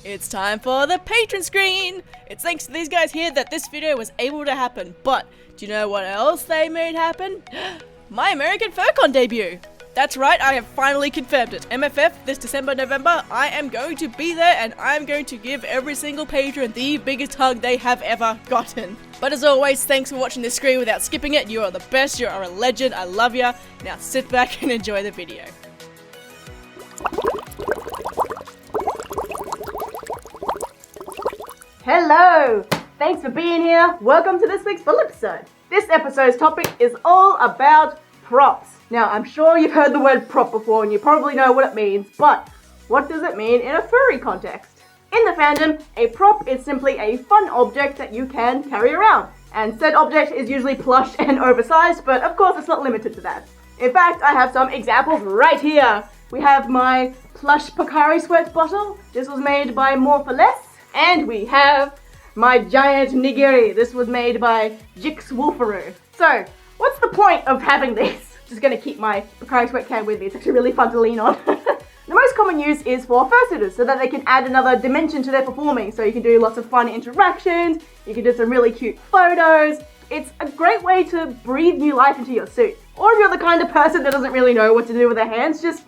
It's time for the patron screen! It's thanks to these guys here that this video was able to happen, but do you know what else they made happen? My American FurCon debut! That's right, I have finally confirmed it. MFF this December, November, I am going to be there and I'm going to give every single patron the biggest hug they have ever gotten. But as always, thanks for watching this screen without skipping it. You are the best, you are a legend, I love ya. Now sit back and enjoy the video. Hello! Thanks for being here. Welcome to this week's full episode. This episode's topic is all about props. Now, I'm sure you've heard the word prop before and you probably know what it means, but what does it mean in a furry context? In the fandom, a prop is simply a fun object that you can carry around. And said object is usually plush and oversized, but of course it's not limited to that. In fact, I have some examples right here. We have my plush Pocari Sweat bottle. This was made by More For Less. And we have my giant nigiri. This was made by Jix Wolfaroo. So, what's the point of having this? Just gonna keep my Pocari Sweat can with me. It's actually really fun to lean on. The most common use is for fursuiters, so that they can add another dimension to their performing. So you can do lots of fun interactions, you can do some really cute photos. It's a great way to breathe new life into your suit. Or if you're the kind of person that doesn't really know what to do with their hands, just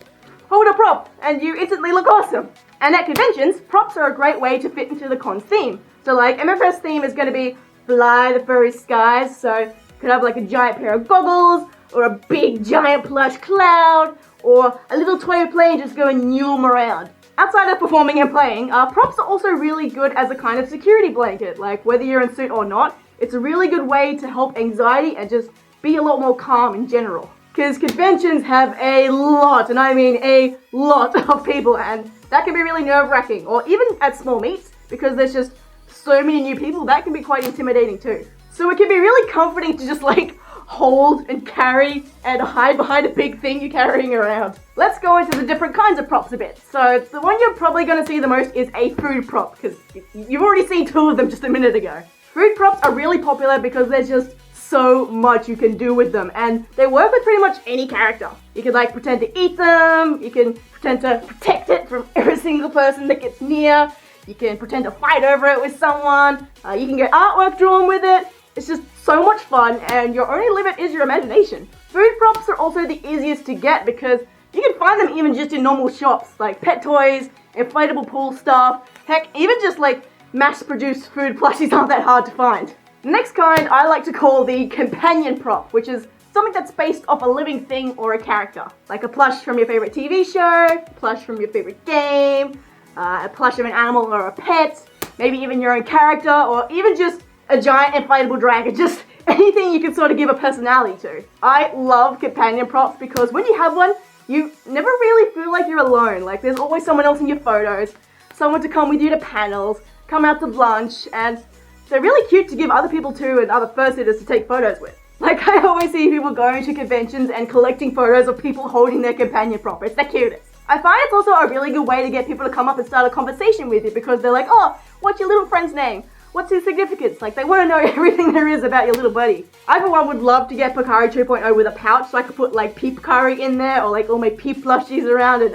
hold a prop and you instantly look awesome. And at conventions, props are a great way to fit into the con's theme. So like MFS theme is going to be fly the furry skies, so you could have like a giant pair of goggles, or a big giant plush cloud, or a little toy plane just going newm around. Outside of performing and playing, props are also really good as a kind of security blanket. Like whether you're in suit or not, it's a really good way to help anxiety and just be a lot more calm in general. Because conventions have a lot, and I mean a lot of people, and that can be really nerve-wracking. Or even at small meets, because there's just so many new people, that can be quite intimidating too. So it can be really comforting to just like hold and carry and hide behind a big thing you're carrying around. Let's go into the different kinds of props a bit. So the one you're probably going to see the most is a food prop, because you've already seen two of them just a minute ago. Food props are really popular because there's just so much you can do with them, and they work with pretty much any character. You can like pretend to eat them, you can pretend to protect it from every single person that gets near, you can pretend to fight over it with someone, you can get artwork drawn with it. It's just so much fun, and your only limit is your imagination. Food props are also the easiest to get because you can find them even just in normal shops, like pet toys, inflatable pool stuff, heck, even just like mass-produced food plushies aren't that hard to find. The next kind I like to call the companion prop, which is something that's based off a living thing or a character. Like a plush from your favorite TV show, plush from your favorite game, a plush of an animal or a pet, maybe even your own character, or even just a giant inflatable dragon, just anything you can sort of give a personality to. I love companion props because when you have one, you never really feel like you're alone. Like there's always someone else in your photos, someone to come with you to panels, come out to lunch, and they're really cute to give other people to and other fursuiters to take photos with. Like I always see people going to conventions and collecting photos of people holding their companion prop. It's the cutest. I find it's also a really good way to get people to come up and start a conversation with you because they're like, oh, what's your little friend's name? What's his significance? Like, they want to know everything there is about your little buddy. I, for one, would love to get Pocari 2.0 with a pouch so I could put, like, Peep Pocari in there or, like, all my Peep plushies around and,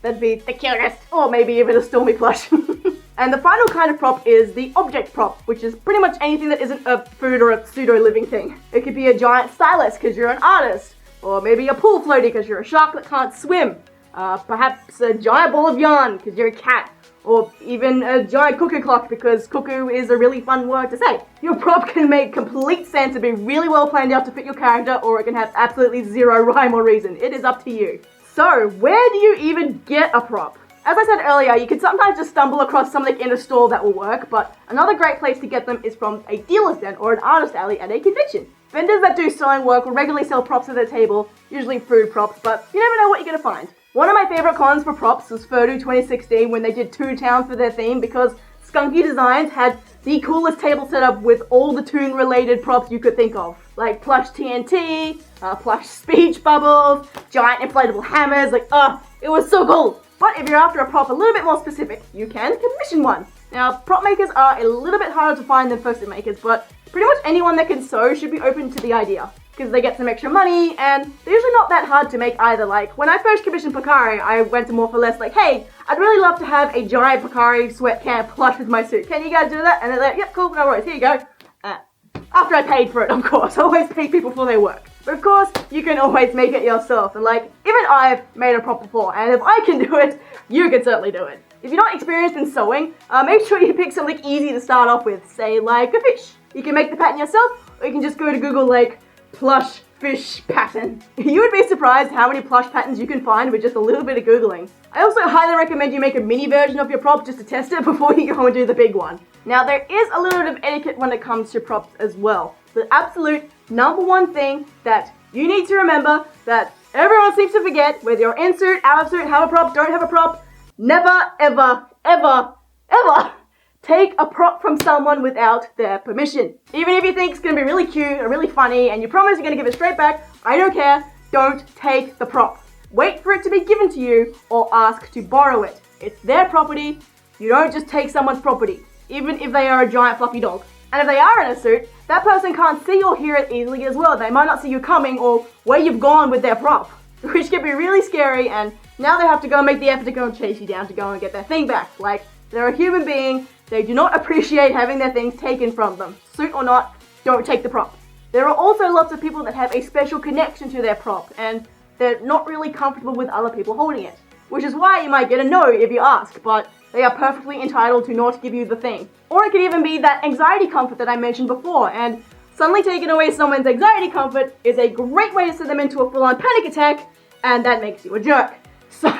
that'd be the cutest. Or maybe even a Stormy plush. And the final kind of prop is the object prop, which is pretty much anything that isn't a food or a pseudo-living thing. It could be a giant stylus because you're an artist, or maybe a pool floaty because you're a shark that can't swim, perhaps a giant ball of yarn because you're a cat, or even a giant cuckoo clock because cuckoo is a really fun word to say. Your prop can make complete sense and be really well planned out to fit your character, or it can have absolutely zero rhyme or reason. It is up to you. So, where do you even get a prop? As I said earlier, you can sometimes just stumble across something in a store that will work, but another great place to get them is from a dealer's den or an artist alley at a convention. Vendors that do selling work will regularly sell props at their table, usually food props, but you never know what you're going to find. One of my favorite cons for props was Furdo 2016 when they did Toon Town for their theme because Skunky Designs had the coolest table setup with all the Toon related props you could think of. Like plush TNT, plush speech bubbles, giant inflatable hammers, it was so cool. But if you're after a prop a little bit more specific, you can commission one. Now, prop makers are a little bit harder to find than first aid makers, but pretty much anyone that can sew should be open to the idea, because they get some extra money, and they're usually not that hard to make either. Like, when I first commissioned Picari, I went to More for Less like, hey, I'd really love to have a giant Picari sweat can plush with my suit. Can you guys do that? And they're like, yep, cool, no worries, here you go. After I paid for it, of course. I always pay people for their work. But of course, you can always make it yourself. And like, even I've made a prop before, and if I can do it, you can certainly do it. If you're not experienced in sewing, make sure you pick something easy to start off with, say like a fish. You can make the pattern yourself, or you can just go to Google like, plush fish pattern. You would be surprised how many plush patterns you can find with just a little bit of Googling. I also highly recommend you make a mini version of your prop just to test it before you go and do the big one. Now, there is a little bit of etiquette when it comes to props as well. The absolute number one thing that you need to remember that everyone seems to forget, whether you're in suit, out of suit, have a prop, don't have a prop, never, ever, ever, ever take a prop from someone without their permission. Even if you think it's going to be really cute or really funny and you promise you're going to give it straight back, I don't care, don't take the prop. Wait for it to be given to you or ask to borrow it. It's their property. You don't just take someone's property, even if they are a giant fluffy dog. And if they are in a suit, that person can't see or hear it easily as well. They might not see you coming or where you've gone with their prop, which can be really scary, and now they have to go and make the effort to go and chase you down to go and get their thing back. Like, they're a human being, they do not appreciate having their things taken from them. Suit or not, don't take the prop. There are also lots of people that have a special connection to their prop, and they're not really comfortable with other people holding it. Which is why you might get a no if you ask, but they are perfectly entitled to not give you the thing. Or it could even be that anxiety comfort that I mentioned before, and suddenly taking away someone's anxiety comfort is a great way to send them into a full-on panic attack, and that makes you a jerk. So,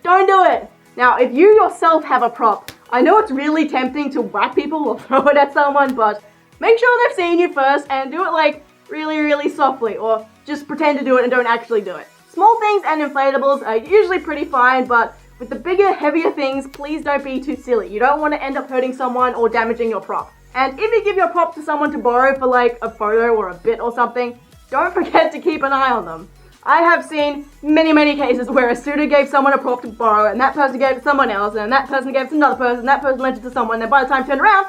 don't do it. Now, if you yourself have a prop, I know it's really tempting to whack people or throw it at someone, but make sure they've seen you first and do it like really, really softly, or just pretend to do it and don't actually do it. Small things and inflatables are usually pretty fine, but with the bigger, heavier things, please don't be too silly. You don't want to end up hurting someone or damaging your prop. And if you give your prop to someone to borrow for like a photo or a bit or something, don't forget to keep an eye on them. I have seen many, many cases where a suitor gave someone a prop to borrow, and that person gave it to someone else, and that person gave it to another person, and that person lent it to someone, and then by the time turned around,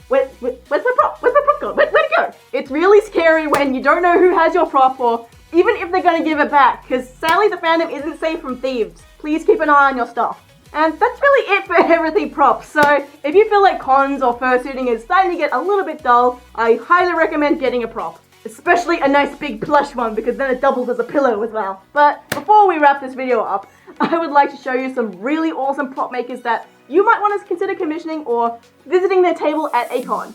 where's my prop? Where's my prop gone? Where'd it go? It's really scary when you don't know who has your prop, or even if they're going to give it back, because sadly the fandom isn't safe from thieves. Please keep an eye on your stuff. And that's really it for everything props. So if you feel like cons or fursuiting is starting to get a little bit dull, I highly recommend getting a prop. Especially a nice big plush one, because then it doubles as a pillow as well. But before we wrap this video up, I would like to show you some really awesome prop makers that you might want to consider commissioning or visiting their table at a con.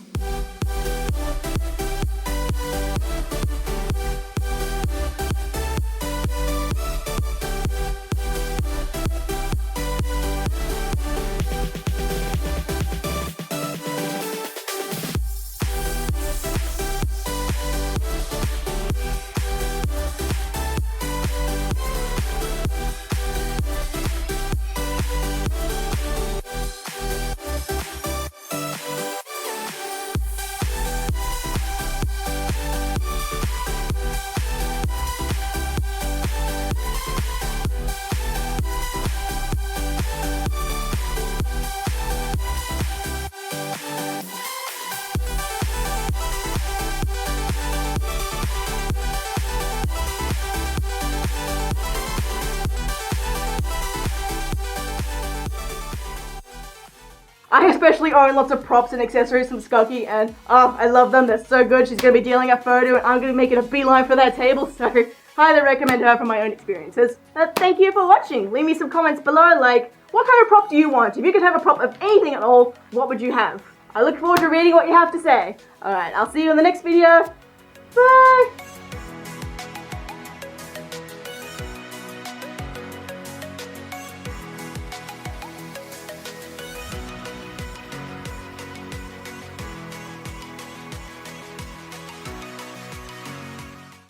I especially own lots of props and accessories from Skunky, and I love them. They're so good. She's going to be dealing a photo, and I'm going to be making a beeline for that table, so highly recommend her from my own experiences. Thank you for watching. Leave me some comments below, like, what kind of prop do you want? If you could have a prop of anything at all, what would you have? I look forward to reading what you have to say. Alright, I'll see you in the next video. Bye!